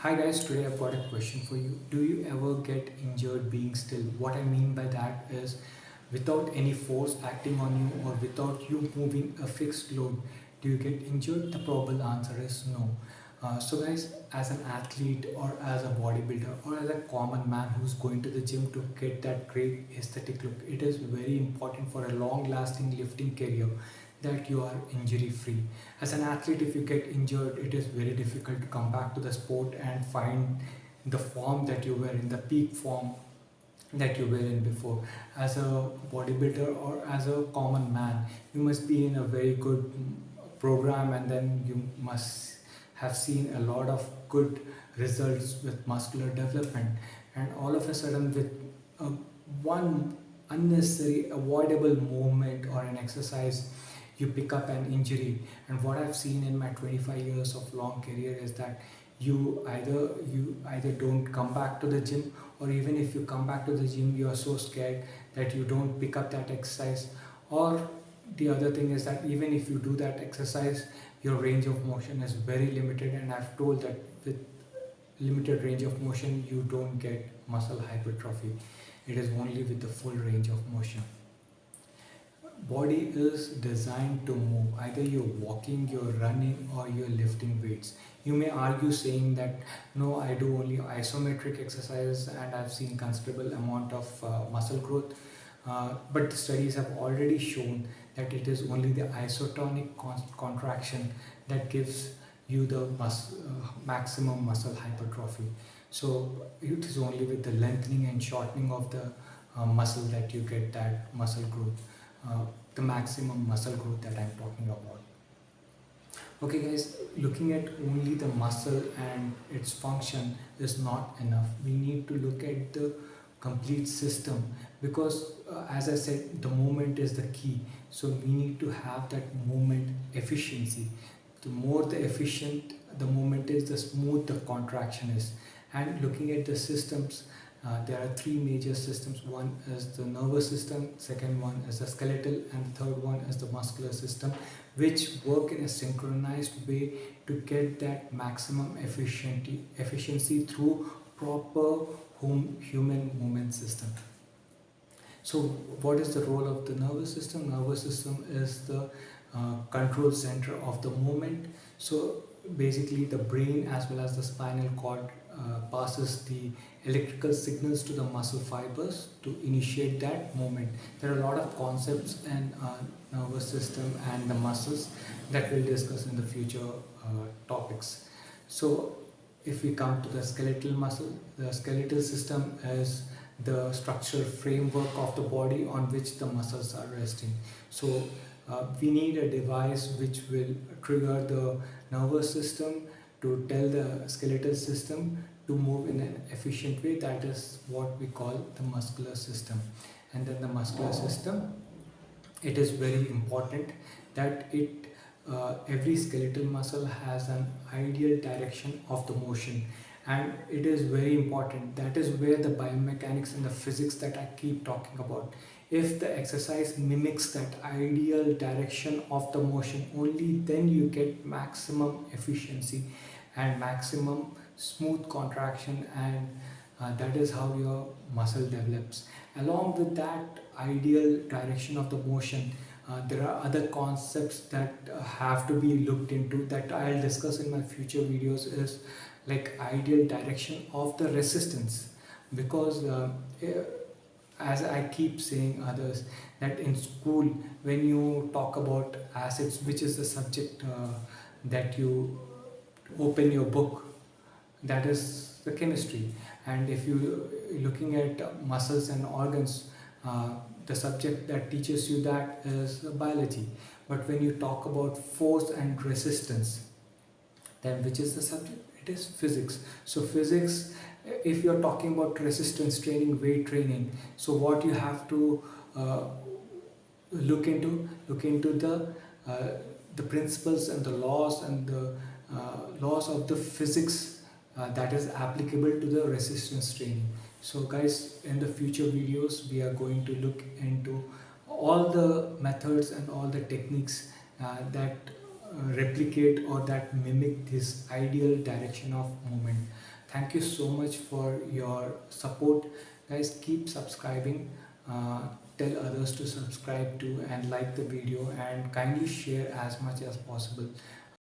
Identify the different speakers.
Speaker 1: Hi guys, today I've got a question for you. Do you ever get injured being still? What I mean by that is without any force acting on you or without you moving a fixed load, do you get injured? The probable answer is no. So guys, as an athlete or as a bodybuilder or as a common man who's going to the gym to get that great aesthetic look, it is very important for a long lasting lifting career that you are injury free. As an athlete, if you get injured, it is very difficult to come back to the sport and find the form that you were in, the peak form that you were in before. As a bodybuilder or as a common man, you must be in a very good program, and then you must have seen a lot of good results with muscular development, and all of a sudden with a, one unnecessary avoidable movement or an exercise, you pick up an injury. And what I've seen in my 25 years of long career is that you either don't come back to the gym, or even if you come back to the gym, you are so scared that you don't pick up that exercise. Or the other thing is that even if you do that exercise, your range of motion is very limited, and I've told that with limited range of motion you don't get muscle hypertrophy. It is only with the full range of motion. Body is designed to move. Either you're walking, you're running, or you're lifting weights. You may argue saying that no, I do only isometric exercise and I've seen considerable amount of muscle growth. But the studies have already shown that it is only the isotonic contraction that gives you the maximum muscle hypertrophy. So it is only with the lengthening and shortening of the muscle that you get that muscle growth, the maximum muscle growth that I'm talking about. Okay guys, looking at only the muscle and its function is not enough. We need to look at the complete system, because as I said, the movement is the key. So we need to have that movement efficiency. The more the efficient the movement is, the smooth the contraction is. And looking at the systems, there are three major systems. One is the nervous system, second one is the skeletal, and the third one is the muscular system, which work in a synchronized way to get that maximum efficiency through proper human movement system. So what is the role of the nervous system? Nervous system is the control center of the movement. So basically the brain as well as the spinal cord passes the electrical signals to the muscle fibers to initiate that movement. There are a lot of concepts in nervous system and the muscles that we'll discuss in the future topics. So if we come to the skeletal muscle, the skeletal system is the structural framework of the body on which the muscles are resting. So we need a device which will trigger the nervous system to tell the skeletal system to move in an efficient way. That is what we call the muscular system. And then the muscular system, it is very important that every skeletal muscle has an ideal direction of the motion, and it is very important. That is where the biomechanics and the physics that I keep talking about. If the exercise mimics that ideal direction of the motion, only then you get maximum efficiency and maximum smooth contraction, and that is how your muscle develops. Along with that ideal direction of the motion, there are other concepts that have to be looked into that I'll discuss in my future videos, is like ideal direction of the resistance. Because as I keep saying others, that in school when you talk about acids, which is the subject that you open your book, that is the chemistry. And if you looking at muscles and organs, the subject that teaches you that is biology. But when you talk about force and resistance, then which is the subject? It is physics. So physics, if you're talking about resistance training, weight training, so what you have to look into the principles and the laws and the laws of the physics that is applicable to the resistance training. So guys, in the future videos we are going to look into all the methods and all the techniques that replicate or that mimic this ideal direction of movement. Thank you so much for your support, guys. Keep subscribing. uh, Tell others to subscribe to and like the video, and kindly share as much as possible.